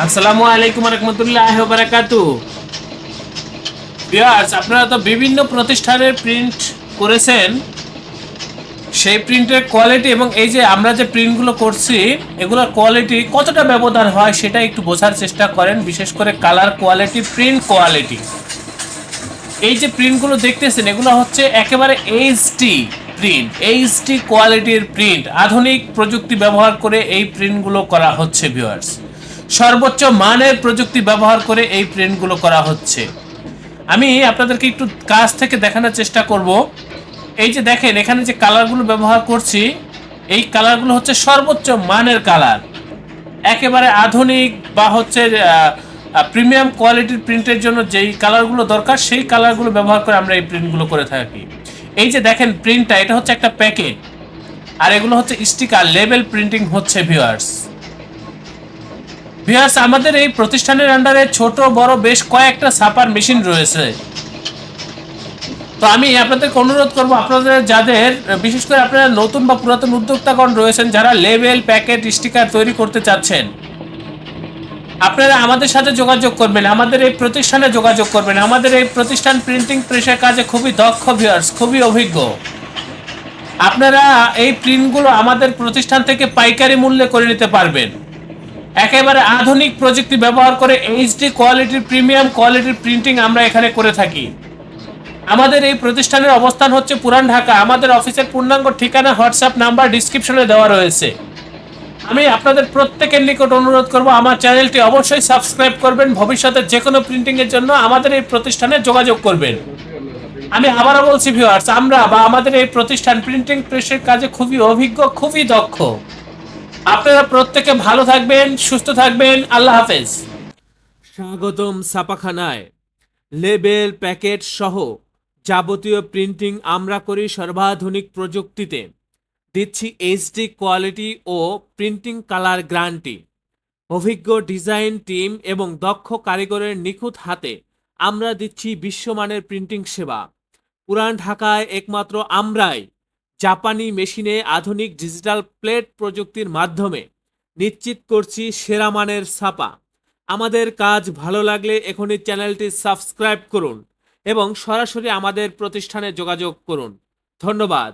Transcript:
আসসালামু আলাইকুম রহমতুল্লাহ বারাকাতু। ভিউয়ার্স, আপনারা তো বিভিন্ন প্রতিষ্ঠানের প্রিন্ট করেছেন, সেই প্রিন্টের কোয়ালিটি এবং এই যে আমরা যে প্রিন্টগুলো করছি এগুলোর কোয়ালিটি কতটা ব্যবধান হয় সেটা একটু বোঝার চেষ্টা করেন, বিশেষ করে কালার কোয়ালিটি, প্রিন্ট কোয়ালিটি। এই যে প্রিন্টগুলো দেখতেছেন এগুলো হচ্ছে একেবারে এইচডি প্রিন্ট, এইচডি কোয়ালিটির প্রিন্ট, আধুনিক প্রযুক্তি ব্যবহার করে এই প্রিন্টগুলো করা হচ্ছে ভিউয়ার্স। সর্বোচ্চ মানের প্রযুক্তি ব্যবহার করে এই প্রিন্টগুলো করা হচ্ছে। আমি আপনাদেরকে একটু কাছ থেকে দেখানোর চেষ্টা করব। এই যে দেখেন এখানে যে কালারগুলো ব্যবহার করছি, এই কালারগুলো হচ্ছে সর্বোচ্চ মানের কালার, একেবারে আধুনিক বা হচ্ছে প্রিমিয়াম কোয়ালিটির প্রিন্টের জন্য যেই কালারগুলো দরকার সেই কালারগুলো ব্যবহার করে আমরা এই প্রিন্টগুলো করে থাকি। এই যে দেখেন প্রিন্টটা, এটা হচ্ছে একটা প্যাকেট, আর এগুলো হচ্ছে স্টিকার, লেবেল প্রিন্টিং হচ্ছে ভিউয়ার্স। ভিউয়ার্স, আমাদের এই প্রতিষ্ঠানের আন্ডারে ছোট বড় বেশ কয়েকটা ছাপার মেশিন রয়েছে। তো আমি আপনাদেরকে অনুরোধ করবো, আপনাদের যাদের বিশেষ করে আপনারা নতুন বা পুরাতন উদ্যোক্তাগণ রয়েছেন যারা লেবেল, প্যাকেট, স্টিকার তৈরি করতে চাচ্ছেন, আপনারা আমাদের সাথে যোগাযোগ করবেন, আমাদের এই প্রতিষ্ঠানে যোগাযোগ করবেন। আমাদের এই প্রতিষ্ঠান প্রিন্টিং প্রেসের কাজে খুবই দক্ষ ভিউয়ার্স, খুবই অভিজ্ঞ। আপনারা এই প্রিন্টগুলো আমাদের প্রতিষ্ঠান থেকে পাইকারি মূল্যে করে নিতে পারবেন। একেবারে আধুনিক প্রযুক্তি ব্যবহার করে এইচডি কোয়ালিটির, প্রিমিয়াম কোয়ালিটির প্রিন্টিং আমরা এখানে করে থাকি। আমাদের এই প্রতিষ্ঠানের অবস্থান হচ্ছে পুরান ঢাকা। আমাদের অফিসের পূর্ণাঙ্গ ঠিকানা, হোয়াটসঅ্যাপ নাম্বার ডিসক্রিপশনে দেওয়া রয়েছে। আমি আপনাদের প্রত্যেকের নিকট অনুরোধ করব আমার চ্যানেলটি অবশ্যই সাবস্ক্রাইব করবেন। ভবিষ্যতে যে কোনো প্রিন্টিংয়ের জন্য আমাদের এই প্রতিষ্ঠানে যোগাযোগ করবেন। আমি আবারও বলছি ভিউয়ার্স, আমরা বা আমাদের এই প্রতিষ্ঠান প্রিন্টিং প্রেসের কাজে খুবই অভিজ্ঞ, খুবই দক্ষ। আপনারা প্রত্যেকে ভালো থাকবেন, সুস্থ থাকবেন। আল্লাহ হাফেজ। স্বাগতম ছাপাখানায়। লেবেল, প্যাকেট সহ যাবতীয় প্রিন্টিং আমরা করি সর্বাধুনিক প্রযুক্তিতে। দিচ্ছি এইচডি কোয়ালিটি ও প্রিন্টিং কালার গ্যারান্টি। অভিজ্ঞ ডিজাইন টিম এবং দক্ষ কারিগরের নিখুঁত হাতে আমরা দিচ্ছি বিশ্বমানের প্রিন্টিং সেবা। পুরান ঢাকায় একমাত্র আমরাই জাপানি মেশিনে আধুনিক ডিজিটাল প্লেট প্রযুক্তির মাধ্যমে নিশ্চিত করছি সেরা মানের ছাপা। আমাদের কাজ ভালো লাগলে এখনই চ্যানেলটি সাবস্ক্রাইব করুন এবং সরাসরি আমাদের প্রতিষ্ঠানে যোগাযোগ করুন। ধন্যবাদ।